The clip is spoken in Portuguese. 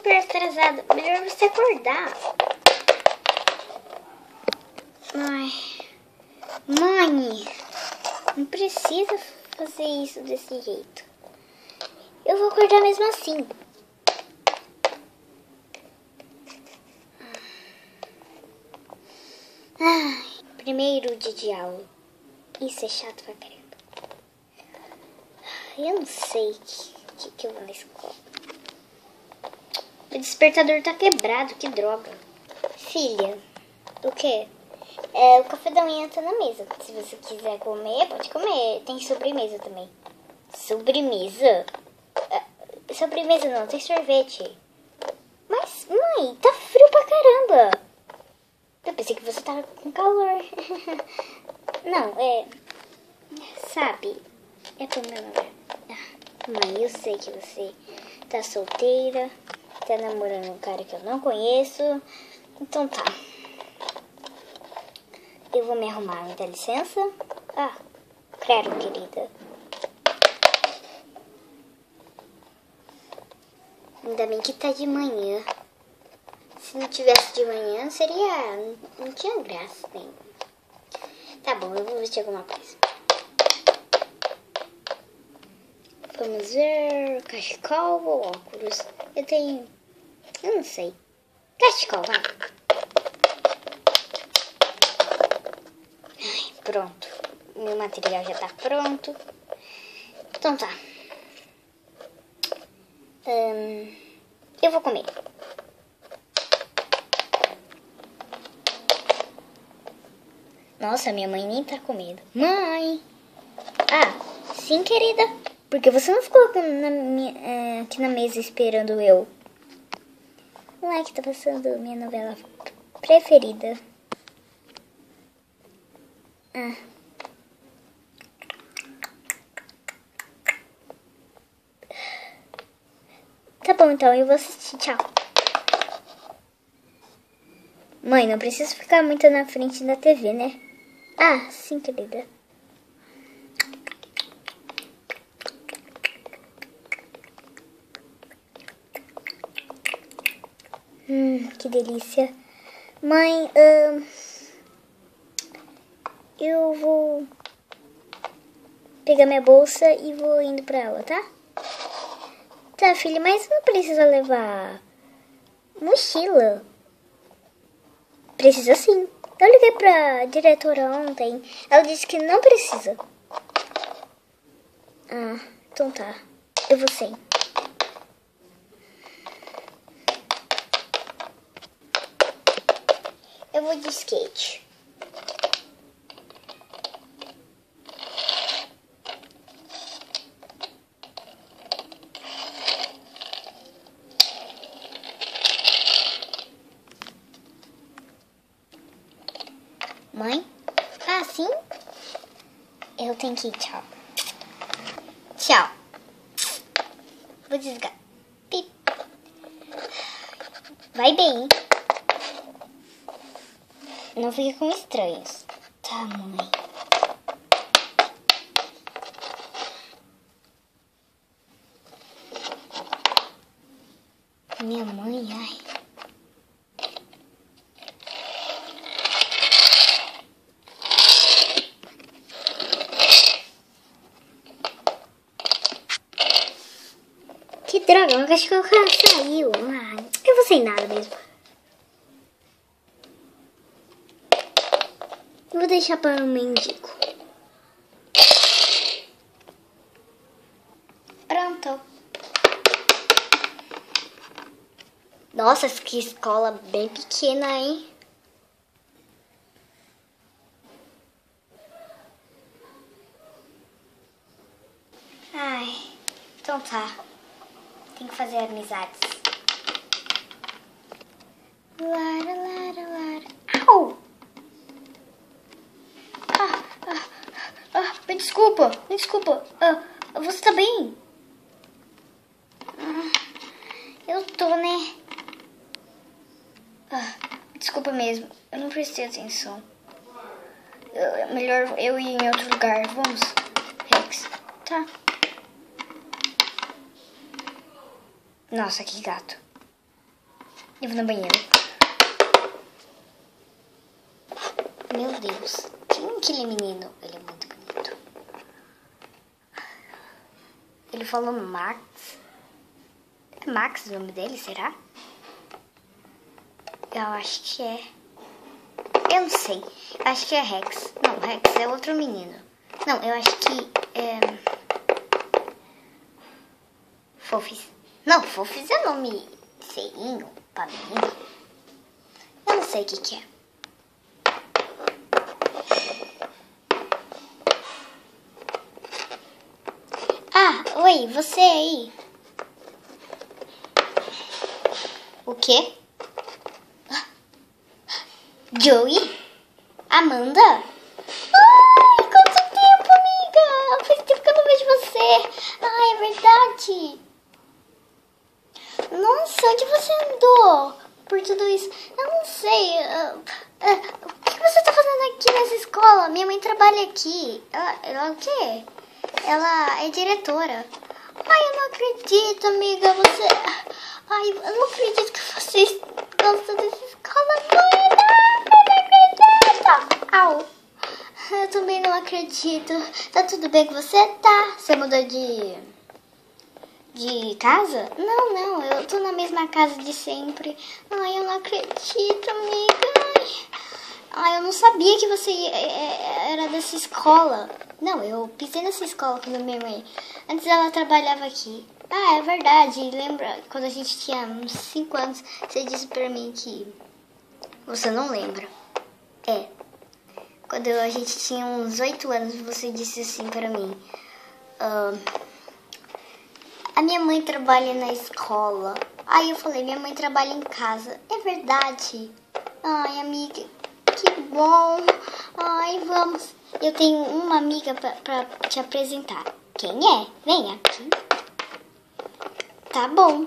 super atrasado. Melhor você acordar. Ai. Mãe, não precisa fazer isso desse jeito. Eu vou acordar mesmo assim. Ai, primeiro dia de aula. Isso é chato pra caramba. Eu não sei que eu vou na escola. O despertador tá quebrado, que droga. Filha, o quê? O café da manhã tá na mesa. Se você quiser comer, pode comer. Tem sobremesa também. Sobremesa? Sobremesa não, tem sorvete. Mas, mãe, tá frio pra caramba. Eu pensei que você tava com calor. Não, sabe, é pro meu namorado. Mãe, eu sei que você tá solteira, tá namorando um cara que eu não conheço. Então tá. Eu vou me arrumar, me dá licença? Claro, querida. Ainda bem que tá de manhã. Se não tivesse de manhã, não tinha graça nenhuma. Tá bom, eu vou vestir alguma coisa. Vamos ver, cachecol ou óculos? Eu não sei. Cachecol, vai. Ai, pronto. Meu material já tá pronto. Então tá. Eu vou comer. Nossa, minha mãe nem tá comendo. Mãe! Sim, querida. Por que você não ficou aqui na mesa esperando eu? Não é que tá passando minha novela preferida. Tá bom, então eu vou assistir. Tchau. Mãe, não precisa ficar muito na frente da TV, né? Sim, querida. Que delícia. Mãe, eu vou pegar minha bolsa e vou indo pra aula, tá? Tá, filha, mas não precisa levar mochila. Precisa sim. Eu liguei pra diretora ontem. Ela disse que não precisa. Então tá. Eu vou sem. Eu vou de skate. Mãe? Sim? Eu tenho que ir, tchau. Tchau. Vou desligar. Pip. Vai bem. Não fique com estranhos. Tá, mãe. Minha mãe, ai. Que droga, o cachorro saiu. Eu vou sem nada mesmo. Vou deixar para o mendigo. Pronto. Nossa, que escola bem pequena, hein? Então tá. Tem que fazer amizades. Lara, lara, lara. Au! Me desculpa. Você tá bem? Eu tô, né? Desculpa mesmo. Eu não prestei atenção. Melhor eu ir em outro lugar. Vamos, Rex. Tá. Nossa, que gato. Eu vou no banheiro. Meu Deus. Quem é aquele menino? Ele é muito bonito. Ele falou Max. É Max o nome dele, será? Eu acho que é. Eu não sei. Eu acho que é Rex. Não, Rex é outro menino. Não, eu acho que é... Fofis. Não, Fofis é nome feinho pra menino. Eu não sei o que é. Ah, oi, você aí. O quê? Joey? Amanda? Ai, quanto tempo, amiga! Faz tempo que eu não vejo você. Ai, é verdade. Nossa, onde você andou por tudo isso? Eu não sei. O que você tá fazendo aqui nessa escola? Minha mãe trabalha aqui. Ela o quê? Ela é diretora. Ai, eu não acredito, amiga. Você... Ai, eu não acredito que vocês gostam dessa escola. Não acredito. Au. Eu também não acredito. Tá tudo bem com você? Tá. Você mudou de casa? Não, eu tô na mesma casa de sempre. Ai, eu não acredito, amiga. Ai, eu não sabia que você era dessa escola. Não, eu pisei nessa escola com a minha mãe. Antes ela trabalhava aqui. Ah, é verdade. Lembra quando a gente tinha uns 5 anos, você disse pra mim que você não lembra. É. Quando a gente tinha uns 8 anos, você disse assim pra mim. A minha mãe trabalha na escola. Aí eu falei, minha mãe trabalha em casa. É verdade. Ai, amiga, que bom. Ai, vamos. Eu tenho uma amiga pra te apresentar. Quem é? Vem aqui. Tá bom.